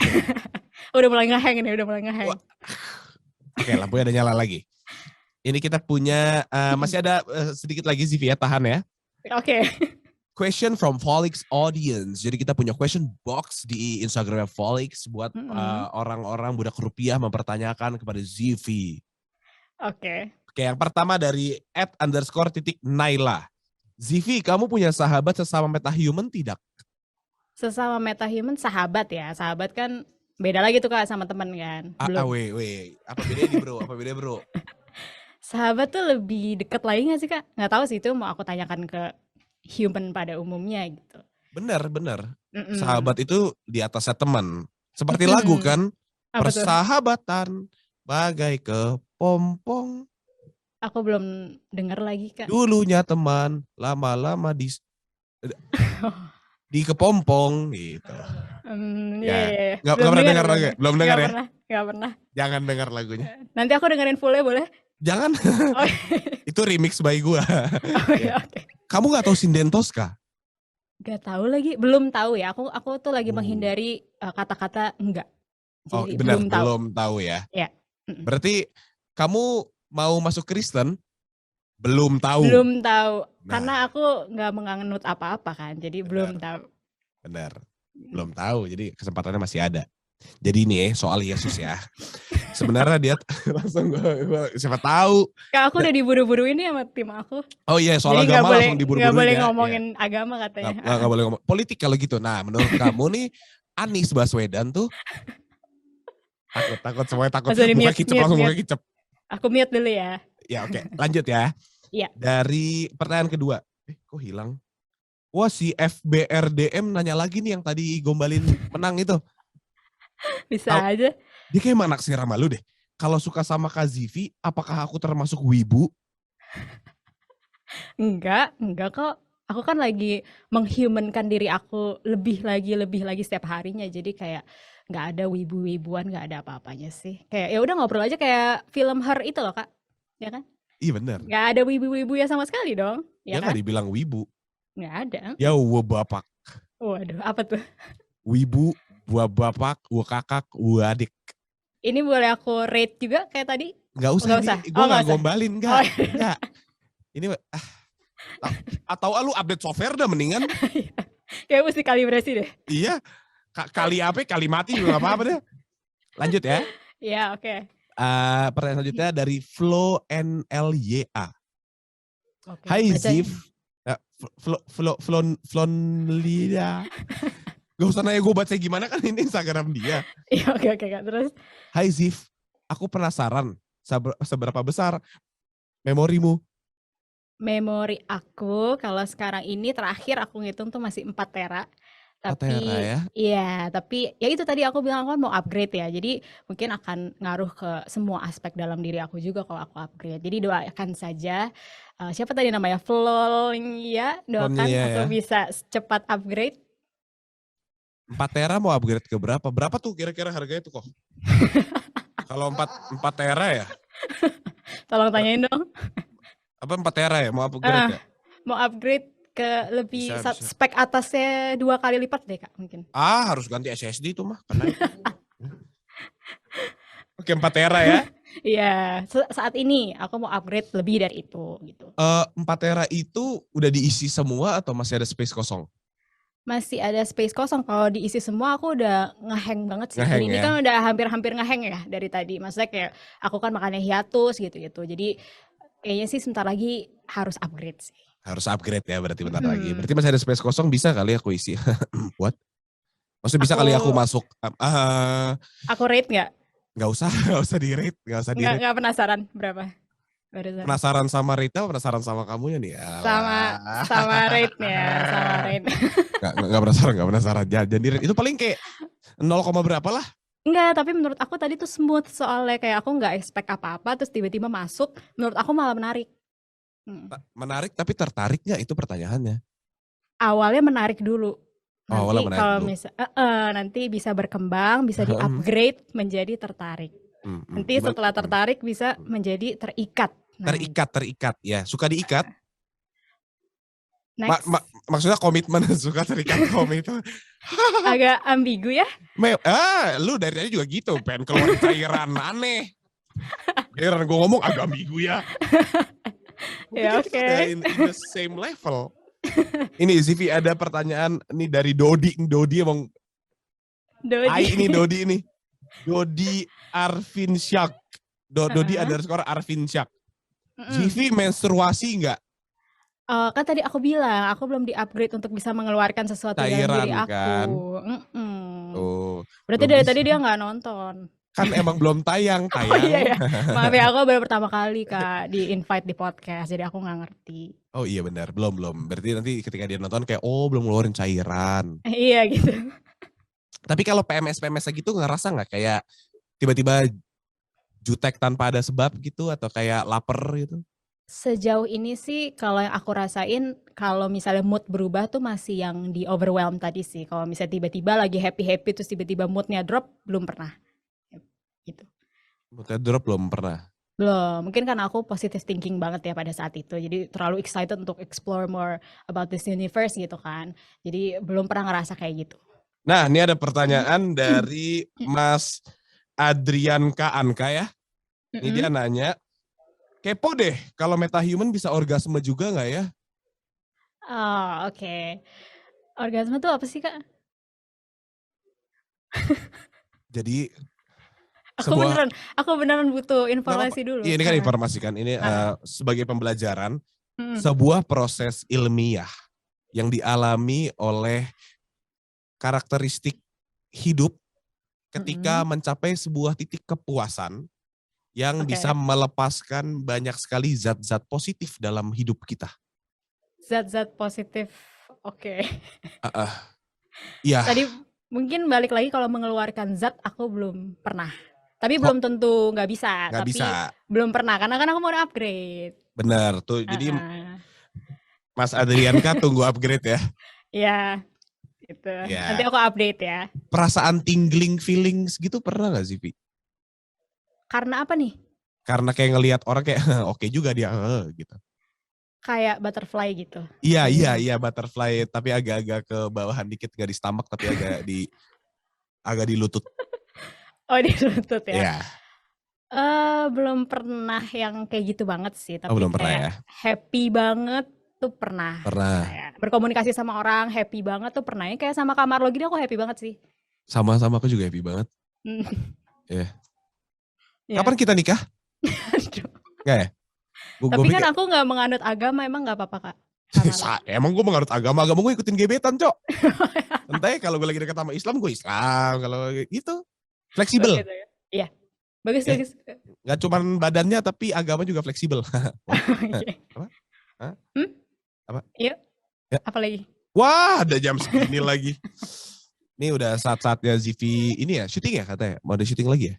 Udah mulai nge-hang ini, udah mulai nge-hang. Oke, lampunya udah nyala lagi. Ini kita punya, masih ada sedikit lagi Zivi ya, tahan ya. Oke. Question from Volix audience. Jadi kita punya question box di Instagramnya Volix buat orang-orang budak rupiah mempertanyakan kepada Zivi. Oke. Oke, yang pertama dari @_Naila. Zivi, kamu punya sahabat sesama metahuman tidak? Sesama metahuman sahabat ya. Sahabat kan beda lagi tuh Kak sama temen kan. Belum. Apa bedanya nih bro? Apa bedanya bro? Sahabat tuh lebih deket lagi gak sih Kak? Nggak tahu sih, itu mau aku tanyakan ke human pada umumnya gitu. Bener. Sahabat itu di atasnya teman. Seperti lagu kan? Apa tuh? Persahabatan bagai kepompong. Aku belum dengar lagi Kak. Dulunya teman, lama-lama di kepompong gitu. Iya. Nggak pernah dengar lagu, belum dengar ya? Nggak pernah. Jangan dengar lagunya. Nanti aku dengerin fullnya boleh? Jangan. Oh. Itu remix by gua. Oh iya, oke. Kamu nggak tahu Sinden Tosca? Gak tahu lagi, belum tahu ya. Aku tuh lagi menghindari kata-kata enggak. Jadi Benar, belum tahu ya. Ya. Berarti kamu mau masuk Kristen? Belum tahu. Belum tahu. Nah. Karena aku nggak menganut apa-apa kan. Jadi belum tahu. Benar. Belum tahu. Jadi kesempatannya masih ada. Jadi ini soal Yesus ya. Sebenarnya dia langsung gua siapa tahu. Kak, aku udah diburu-buru ini sama tim aku. Oh iya, soal jadi agama langsung diburu-buru. Gak boleh ngomongin agama katanya. Gak boleh ngomong politik kalau gitu. Nah, menurut kamu nih Anies Baswedan tuh takut semuanya takut. Muka kicep langsung muka kicep. Aku mute dulu ya. Ya oke, lanjut ya. Iya. Dari pertanyaan kedua. Kok hilang? Wah, si FBRDM nanya lagi nih yang tadi gombalin menang itu. Bisa aja. Dia kayak emang naksir sama lu deh. Kalau suka sama Kak Zivi, apakah aku termasuk wibu? Enggak kok. Aku kan lagi menghumankan diri aku lebih lagi setiap harinya. Jadi kayak nggak ada wibu-wibuan, nggak ada apa-apanya sih. Kayak ya udah ngobrol aja kayak film Her itu loh Kak. Ya kan? Iya bener. Nggak ada wibu-wibu ya sama sekali dong. Ya kan? Nggak dibilang wibu. Nggak ada. Ya bapak. Waduh, apa tuh? Wibu, buah bapak, buah kakak, buah adik. Ini boleh aku rate juga kayak tadi? Nggak usah. Gue nggak gombalin, nggak. Ini atau lu update software dah mendingan. Kayak mesti kalibrasi deh. Iya. Kali mati juga gak apa-apa deh. Lanjut ya. Iya, oke. Pertanyaan selanjutnya dari Flo NLYA. Okay, Hai Ziv. Flonlida. Gak usah nanya gue baca gimana kan ini Instagram dia. Iya, oke Kak. Terus? Hai Ziv, aku penasaran. seberapa besar memorimu? Memori aku kalau sekarang ini terakhir aku ngitung tuh masih 4 tera. 4 tera Tapi ya. iya, tapi ya itu tadi aku bilang kan mau upgrade ya. Jadi mungkin akan ngaruh ke semua aspek dalam diri aku juga kalau aku upgrade. Jadi doakan saja siapa tadi namanya Flol ya, Tonnya doakan aku ya. bisa cepat upgrade. 4 tera mau upgrade ke berapa? Berapa tuh kira-kira harganya tuh kok? Kalau 4 tera ya? Tolong tanyain dong. Apa 4 tera ya? Mau upgrade Ah, ya? mau upgrade ke lebih Bisa. spek atasnya 2 kali lipat deh Kak mungkin. Harus ganti SSD tuh mah. Karena itu. Oke, 4 tera ya. Iya, saat ini aku mau upgrade lebih dari itu gitu. 4 tera itu udah diisi semua atau masih ada space kosong? Masih ada space kosong, kalau diisi semua aku udah nge-hang banget sih. Dan Ngehang ini ya. kan udah hampir-hampir nge-hang ya dari tadi. Maksudnya kayak aku kan makannya hiatus gitu-gitu. Jadi kayaknya sih sebentar lagi harus upgrade sih. Harus upgrade ya berarti bentar lagi. Berarti masih ada space kosong, bisa kali aku isi. What? Maksudnya bisa kali aku masuk. Aku rate nggak? Gak usah di rate. Gak usah di rate. Nggak penasaran berapa? Barusan. Penasaran sama retail, penasaran sama kamunya nih. Sama rate-nya, sama rate. Gak penasaran. Jadi itu paling kayak 0, berapa lah. Enggak, tapi menurut aku tadi tuh smooth soalnya kayak aku nggak expect apa-apa terus tiba-tiba masuk. Menurut aku malah menarik. Menarik tapi tertarik gak? Itu pertanyaannya. Awalnya menarik dulu. Awalnya Nanti menarik kalau dulu. nanti bisa berkembang, bisa di-upgrade menjadi tertarik. Nanti Gimana? setelah tertarik bisa menjadi terikat. Nah, Terikat ya. Suka diikat. next. Maksudnya komitmen, suka terikat komitmen. Agak ambigu ya. Lu dari tadi juga gitu, pengen keluar cairan aneh. Cairan gue ngomong agak ambigu ya. Ya oke. In the same level. Ini Zivi ada pertanyaan nih dari Dodi emang. Dodi ini. Dodi Arvinsyak. Dodi _Arvinsyak. Zivi menstruasi enggak? Kan tadi aku bilang aku belum di-upgrade untuk bisa mengeluarkan sesuatu dari diri aku. Kan? Berarti dari tadi dia nggak nonton. Kan emang belum tayang. Oh iya ya. Maaf ya, aku baru pertama kali Kak di-invite di podcast, jadi aku nggak ngerti. Oh iya benar, belum. Berarti nanti ketika dia nonton kayak belum ngeluarin cairan. Iya gitu. Tapi kalau PMS gitu ngerasa nggak kayak tiba-tiba jutek tanpa ada sebab gitu atau kayak lapar gitu? Sejauh ini sih kalau yang aku rasain kalau misalnya mood berubah tuh masih yang di overwhelm tadi sih. Kalau misalnya tiba-tiba lagi happy terus tiba-tiba moodnya drop, belum pernah. Gitu. Moodnya drop belum pernah? Belum, mungkin karena aku positive thinking banget ya pada saat itu. Jadi terlalu excited untuk explore more about this universe gitu kan. Jadi belum pernah ngerasa kayak gitu. Nah, ini ada pertanyaan dari Mas Adrian Anka ya. Ini dia nanya, kepo deh kalau metahuman bisa orgasme juga nggak ya? Oh, oke. Orgasme tuh apa sih, Kak? Jadi aku beneran butuh informasi dulu. Iya, ini kan informasi kan. Ini sebagai pembelajaran, sebuah proses ilmiah yang dialami oleh karakteristik hidup ketika mencapai sebuah titik kepuasan yang bisa melepaskan banyak sekali zat-zat positif dalam hidup kita. Zat-zat positif, oke. Iya. Tadi mungkin balik lagi kalau mengeluarkan zat aku belum pernah. Tapi belum tentu nggak bisa. Belum pernah karena kan aku mau upgrade. Bener tuh. Jadi Mas Adrianka tunggu upgrade ya. Iya. Gitu. Nanti aku update ya. Perasaan tingling feelings gitu pernah gak sih, Pi? Karena apa nih? Karena kayak ngelihat orang kayak oke juga dia gitu. Kayak butterfly gitu. Iya butterfly tapi agak-agak ke bawahan dikit, gak di stomach tapi agak di lutut. Oh di lutut ya? Iya. Belum pernah yang kayak gitu banget sih. Tapi belum pernah ya? Happy banget tuh pernah. Kayak berkomunikasi sama orang happy banget tuh pernah. Kayak sama Kak Marlo gini aku happy banget sih. Sama-sama aku juga happy banget. Iya. Kapan kita nikah? Enggak ya? Tapi kan aku gak menganut agama, emang gak apa-apa Kak? Emang gue menganut agama gue ikutin gebetan, Cok. Santai kalau gue lagi dekat sama Islam, gue Islam. Kalau gitu, fleksibel. Iya. Bagus, Eh, bagus. nggak cuma badannya tapi agama juga fleksibel. Wah, Oke. apa? Hah? Hmm? Apa? Yuk, Ya. apa lagi? Wah, ada jam segini lagi. Ini udah saat-saatnya Zivi ini ya, syuting ya katanya. Mau ada syuting lagi ya?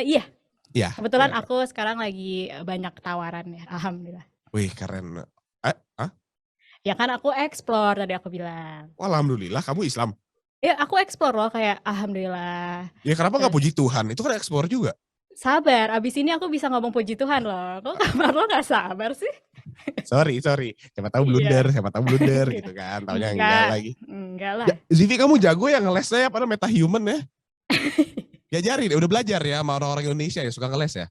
Iya, Iya. kebetulan Ya. aku sekarang lagi banyak tawaran ya, alhamdulillah. Wih, keren. Hah? Ya kan aku explore tadi aku bilang. Wah, alhamdulillah kamu Islam. Ya aku explore loh kayak alhamdulillah. Ya kenapa nggak Terus puji Tuhan? Itu kan ekspor juga. sabar, abis ini aku bisa ngomong puji Tuhan loh. Kok kamar lo gak sabar sih? Sorry. Siapa tahu Iya, blunder gitu kan. Taunya enggak enggak, lagi. enggak lah. Ya, Zivi kamu jago ya ngelesnya pada metahuman ya. Diajarin, udah belajar ya sama orang-orang Indonesia ya suka ngeles ya.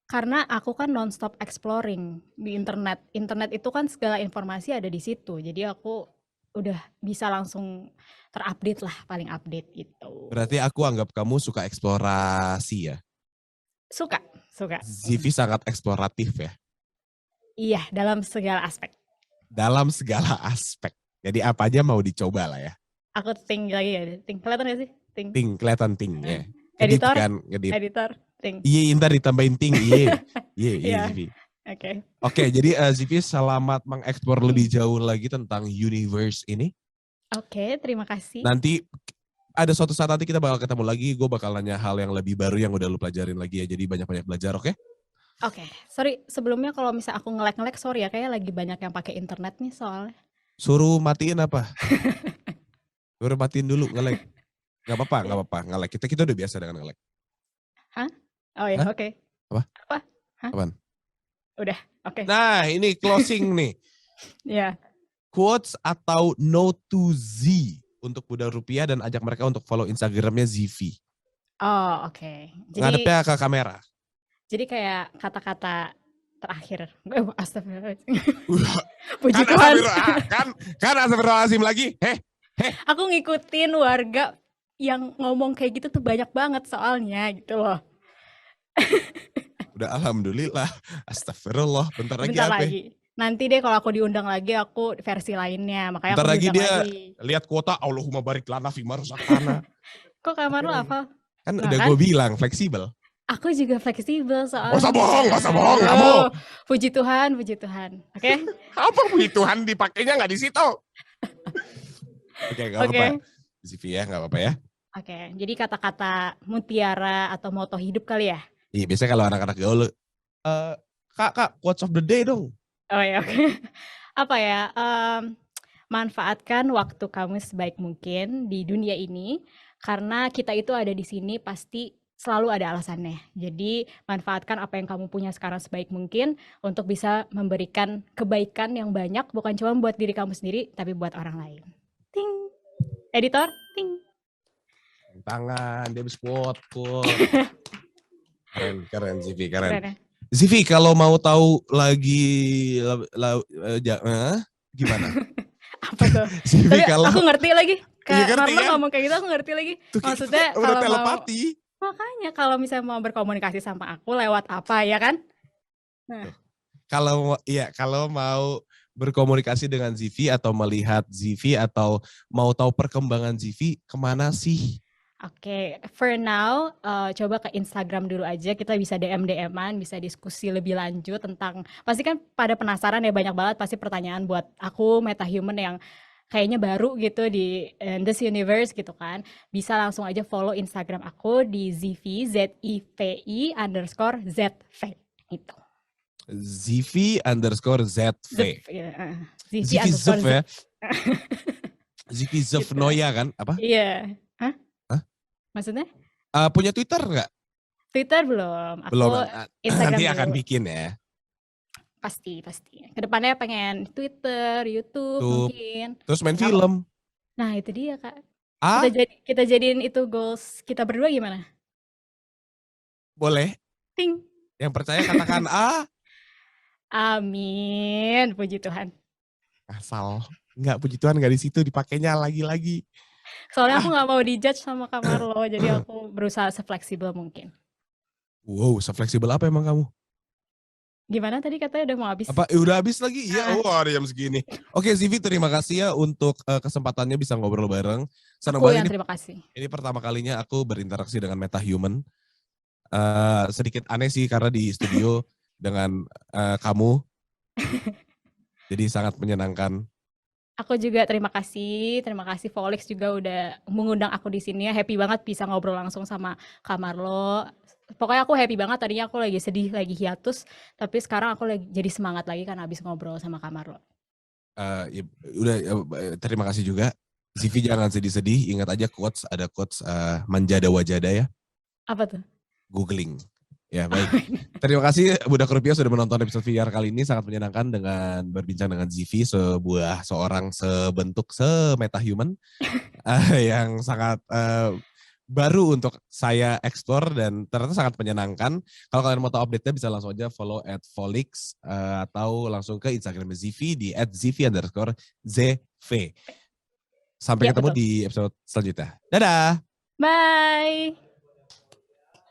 Karena aku kan nonstop exploring di internet. Internet itu kan segala informasi ada di situ. Jadi aku udah bisa langsung terupdate lah, paling update gitu. Berarti aku anggap kamu suka eksplorasi ya. Suka, suka. Zivi sangat eksploratif ya. Iya, dalam segala aspek. Dalam segala aspek. Jadi apa aja mau dicoba lah ya. Aku think lagi ya, think. Kelihatan gak sih? Think. Kelihatan ya. Ngedit Editor, kan, ngedit. editor, think. Iya, ntar ditambahin iya. Iya, Iya. Zivi. Oke. Oke, jadi Zivi selamat mengeksplor lebih jauh lagi tentang universe ini. Oke, terima kasih. Nanti ada suatu saat nanti kita bakal ketemu lagi, gue bakal nanya hal yang lebih baru yang udah lu pelajarin lagi ya, jadi banyak-banyak belajar, oke? Oke, sorry sebelumnya kalau misalnya aku nge-lag, sorry ya, kayaknya lagi banyak yang pakai internet nih soalnya. Suruh matiin apa? Suruh matiin dulu, nge-lag. Gak apa-apa, nge-lag. Kita udah biasa dengan nge-lag. Hah? Oh ya, Hah? oke. Apa? Apa? Hah? Apaan? Udah, oke. Nah, ini closing nih. Ya. Quotes atau no to Z untuk Buddha Rupiah dan ajak mereka untuk follow Instagramnya Zivi. Oh, oke. Ngadepnya ke kamera. Jadi kayak kata-kata terakhir. Astagfirullahaladzim. Kan Puji Tuhan. Kan astagfirullahaladzim lagi. Aku ngikutin warga yang ngomong kayak gitu tuh banyak banget soalnya gitu loh. Udah alhamdulillah. Astagfirullah. Bentar lagi Bentar apa? lagi. Nanti deh kalau aku diundang lagi aku versi lainnya. Makanya Bentar aku lagi diundang dia lagi. lihat kuota Allahumma barik lana fi maruzaqana. Kok kamar lo hafal? Kan Nah, udah kan? gue bilang fleksibel. Aku juga fleksibel soalnya. Gak usah bohong kamu. Puji Tuhan, puji Tuhan. Oke? Apa puji Tuhan dipakainya nggak di situ? Oke, nggak apa-apa. Zivi ya, nggak apa-apa ya. Oke, jadi kata-kata mutiara atau moto hidup kali ya? Iya, biasanya kalau anak-anak gaul, kak, quotes of the day dong. Oh ya, oke. Apa ya? Manfaatkan waktu kamu sebaik mungkin di dunia ini, karena kita itu ada di sini pasti selalu ada alasannya. Jadi manfaatkan apa yang kamu punya sekarang sebaik mungkin untuk bisa memberikan kebaikan yang banyak, bukan cuma buat diri kamu sendiri, tapi buat orang lain. Ting. Editor, ting. Tangan, dia quote. Keren, Zivi, keren. Keren ya? Zivi, kalau mau tahu lagi gimana? Apa tuh? Zivi, Tapi kalau aku ngerti lagi. Kak ngerti Marlo kan? ngomong kayak gitu aku ngerti lagi. Tuh, Maksudnya udah kalau telepati. makanya kalau misalnya mau berkomunikasi sama aku lewat apa ya kan? Nah. Kalau mau berkomunikasi dengan Zivi atau melihat Zivi atau mau tahu perkembangan Zivi, kemana sih? Oke, for now coba ke Instagram dulu aja, kita bisa DM-an, bisa diskusi lebih lanjut tentang, pasti kan pada penasaran ya, banyak banget pasti pertanyaan buat aku metahuman yang kayaknya baru gitu di this universe gitu kan. Bisa langsung aja follow Instagram aku di Zivi, ZIVI_ZV gitu. Zivi_ZV. Zivi Zv ya. Z. Zivi Gitu. Zevnoya kan? Apa? Iya. Hah? Maksudnya? Punya Twitter nggak? Twitter belum. Aku Belum. Instagram Nanti dulu. akan bikin ya. Pasti. Kedepannya pengen Twitter, YouTube mungkin. Terus main film. Nah itu dia Kak. Ah? Kita jadiin itu goals kita berdua gimana? Boleh. Ting. Yang percaya katakan A. Amin. Puji Tuhan. Asal. Enggak, puji Tuhan nggak di situ, dipakainya lagi-lagi. Soalnya aku nggak mau dijudge sama Kak Marlo, jadi aku berusaha sefleksibel mungkin. Wow, sefleksibel apa emang kamu? Gimana tadi katanya udah mau habis? Apa udah habis lagi? Iya, ada jam segini. Oke, Zivi, terima kasih ya untuk kesempatannya bisa ngobrol bareng. Senang Aku banget yang ini. terima kasih. Ini pertama kalinya aku berinteraksi dengan metahuman. Sedikit aneh sih karena di studio dengan kamu, jadi sangat menyenangkan. Aku juga terima kasih Volix juga udah mengundang aku di sini ya. Happy banget bisa ngobrol langsung sama Kak Marlo. Pokoknya aku happy banget, tadinya aku lagi sedih, lagi hiatus, tapi sekarang aku lagi jadi semangat lagi karena habis ngobrol sama Kak Marlo. Ya, udah terima kasih juga. Zivi jangan sedih-sedih, ingat aja quotes, ada quotes manjada wajada ya, Apa tuh? googling. Ya baik. Terima kasih Budak Rupiah sudah menonton episode VR kali ini, sangat menyenangkan dengan berbincang dengan Zivi, seorang sebentuk se-metahuman yang sangat baru untuk saya explore dan ternyata sangat menyenangkan. Kalau kalian mau tahu update-nya bisa langsung aja follow @volix atau langsung ke Instagram Zivi di @zivi_zv. Sampai Ya ketemu betul. di episode selanjutnya. Dadah! Bye!